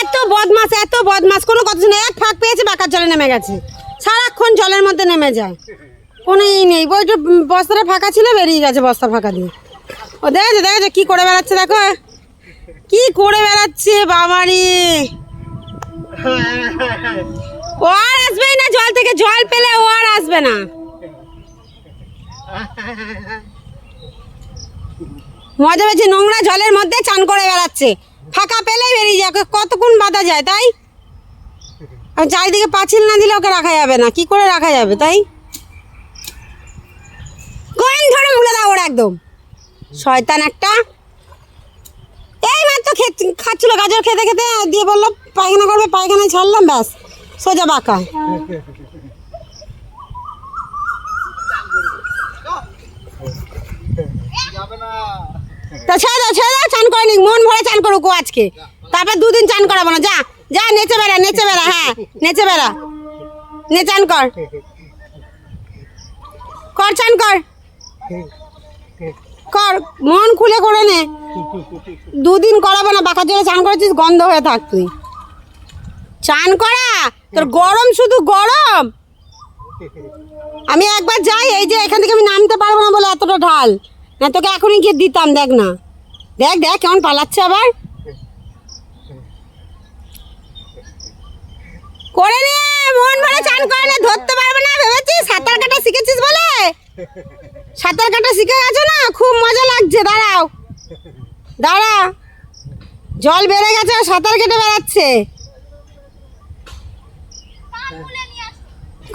এত বদমাস কোনো কথা শুনে এক ফাঁক পেয়েছে বাঁকার জলে নেমে গেছে, সারাক্ষণ জলের মধ্যে নেমে যায়, কোনো ই নেই। বইটা বস্তাটা ফাঁকা ছিল, বেরিয়ে গেছে বস্তা ফাঁকা দিয়ে। ও দেখেছে কি করে বেড়াচ্ছে, দেখো কি করে বেড়াচ্ছে বাবারি। ও আর আসবেই না জল থেকে, জল পেলে ও আর আসবে না। মজা পেয়েছে, নোংরা জলের মধ্যে চান করে বেড়াচ্ছে, ফাঁকা পেলে বেরিয়ে যায়। কতক্ষণ বাঁধা যায় তাই? আর চারিদিকে পাঁচিল না দিলে ওকে রাখা যাবে না, কি করে রাখা যাবে তাই? গোয়েন ধরে মুলে দাও ওরা একদম, শয়তান একটা। এই মাত্র খাচ্ছিল গাজর খেতে খেতে, দিয়ে বললো পায়খানা করবে, পায়খানায় ছাড়লাম, ব্যাস সোজা বাঁকা। তা ছেড়ে দাও, চান করে নি, মন ভরে চান করুক আজকে, তারপর 2 দিন চান করাবো না। যা নেচে বেড়া, হ্যাঁ নেচে বেড়া, নে চান কর চান কর, মন খুলে করে নে। 2 দিন করাবো না, বাঁকার জলে চান করেছিস, গন্ধ হয়ে থাক তুই। চান করা তোর গরম, শুধু গরম। আমি একবার যাই, এই যে এখান থেকে আমি নামতে পারবো না বলে এতটা ঢাল, না তোকে এখনই গিয়ে দিতাম। দেখ না, দেখ কেমন পালাচ্ছে আবার। করে নে, মন ভরে চান করে নে, ধরতে পারবে না ভেবেছিস? সাঁতার কাটা শিখেছিস বলে, সাঁতার কাটা শিখে গেছো না, খুব মজা লাগছে। দাঁড়া, জল বেড়ে গেছে, সাঁতার কেটে বেড়াচ্ছে।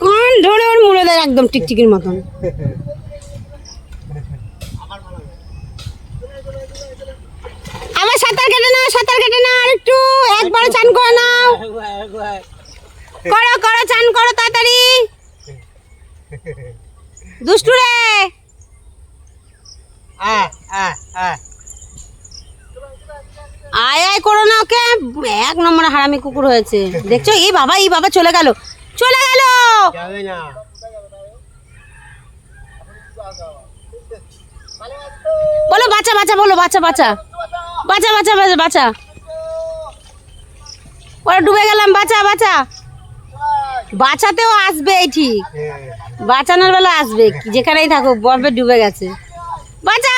কান ধরে ওর মুড়ে দেয় একদম টিকটিকির মতন। আবার সাঁতার কেটে না, আর একটু, একবারে চান করে নাও। করো চান করো তাড়াতাড়ি, দুষ্টু রে। আয় করো না ওকে, 1 নম্বরে হারামি কুকুর হয়েছে দেখছো। এই বাবা চলে গেল। বলো বাচ্চা, বলো বাচ্চা, ওরা ডুবে গেলাম, বাঁচাতেও আসবে, ঠিক বাঁচানোর বেলা আসবে, যেখানেই থাকুক বলবে ডুবে গেছে। বাঁচা,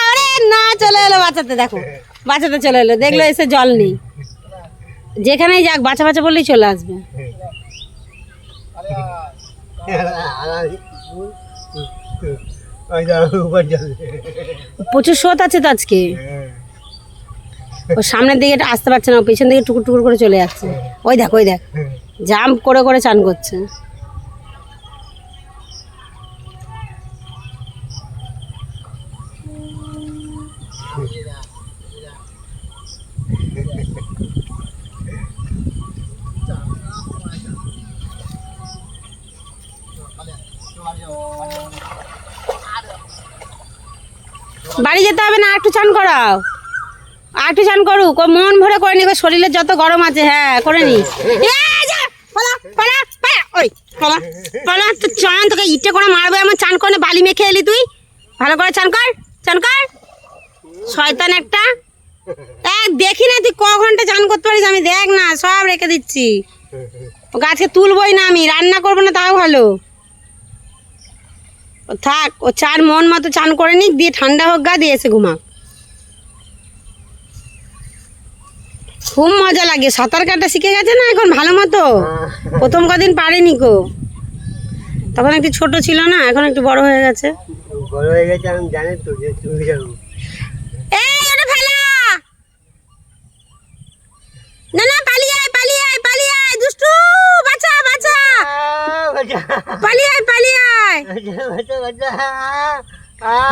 আরে না, চলে এলো বাঁচাতে। দেখো বাঁচাতে চলে এলো, দেখলো এসে জল নেই, যেখানেই যাক বাঁচা বললেই চলে আসবে। প্রচুর স্রোত আছে তো আজকে, ও সামনের দিকে আসতে পারছে না, পেছন দিকে টুকুর করে চলে যাচ্ছে। ওই দেখ জাম্প করে চান করছে। বাড়ি যেতে হবে না, একটু চান করাও, একটু চান করুক, ও মন ভরে করে নি, শরীরে যত গরম আছে, হ্যাঁ করে নি। চান তোকে ইটে করে মারবে, আমার চান করে বালি মেখে এলি তুই, ভালো করে চান কর, শয়তান একটা। দেখি না তুই ক ঘন্টা চান করতে পারিস, আমি দেখ না সব রেখে দিচ্ছি। ও গাছকে তুলবই না, আমি রান্না করবো না, তাও ভালো থাক। ও চান মন মতো চান করে নিক, দিয়ে ঠান্ডা হোক গা, দিয়ে এসে ঘুমাক। খুব মজা লাগে, সাঁতার কাটা শিখে গেছে না এখন ভালো মতো। প্রথম কদিন পারেনি তখন একটু ছোট ছিল না, এখন একটু বড় হয়ে গেছে। আমি জানি তো যে তুমি যাবো। এই ওটা ফেলা না, পালিয়ে আয় দুষ্টু, বাঁচা, পালিয়ে আয়।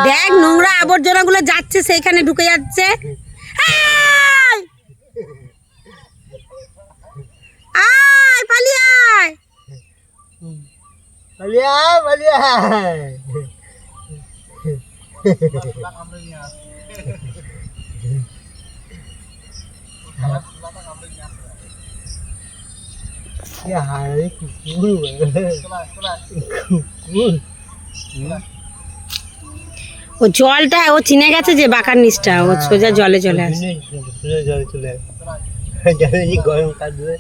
দেখ নোংরা আবর্জনা গুলো যাচ্ছে, সেইখানে ঢুকে যাচ্ছে। আয় পালিয়ে আয়। ও জলটা ও চিনে গেছে যে বাঁকার নিচটা, ও সোজা জলে চলে আসে। জলে চলে আসে, জানে যে গরম কাটবে।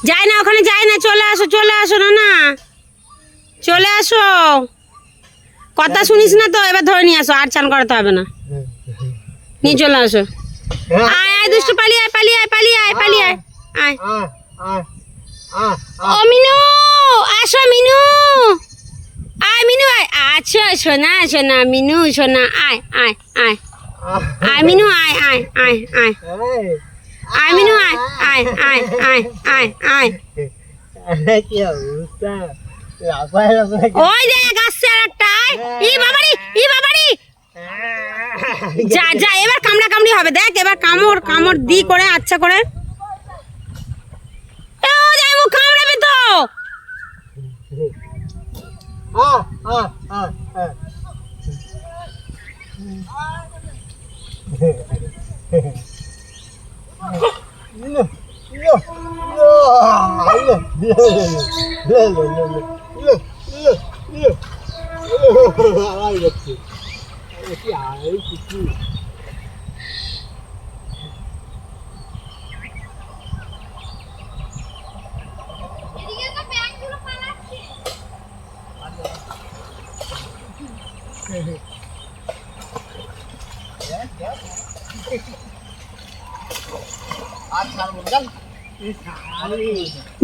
যায় না ওখানে, যায় না, চলে আসো না না, চলে আসো। কথা শুনিস না তো, এবার ধরে নিয়ে আসো, আর চান করাতে হবে না, নিয়ে চলে আসো। আয় আয় দুষ্টু, পালিয়ে আয়, পালিয়ে আয়, পালিয়ে আয়, পালিয়ে আয়, আয়। ও মিনু, আসো মিনু, আয় মিনু, আয়। আচ্ছা সোনা, সোনা মিনু, সোনা, আয় আয় আয়, আয় মিনু, আয় আয় আয় আয়, আয় মিনু, আয় আয় আয় আয় আয় আয়। কি অবস্থা, লাফায় লাফায়। ওই দেখ আসছে আর একটা, আয়। ই বাবারি, ই বাবারি, যা যা, এবার কামড়া কামড়ি হবে, দেখ এবার কামড় কামড় দি করে, আচ্ছা করে। ও যাই, মুখ কামড়াবে তো।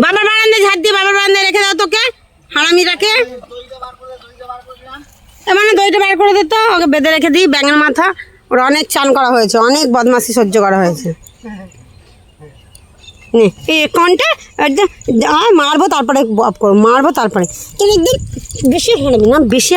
বাবার বারান্দায় ঝাড় দিয়ে, বাবার বারান্দায় রেখে দাও তোকে, হারামিটাকে। মানে দইটা বার করে দিত, ওকে বেঁধে রেখে দিই, ব্যাঙের মাথা। ওর অনেক চান করা হয়েছে, অনেক বদমাশি সহ্য করা হয়েছে। নে এই কোনটা একদম মারবো, তারপরে অফ করবো, মারবো তারপরে। তোর একদম বেশি হারাবি না, বেশি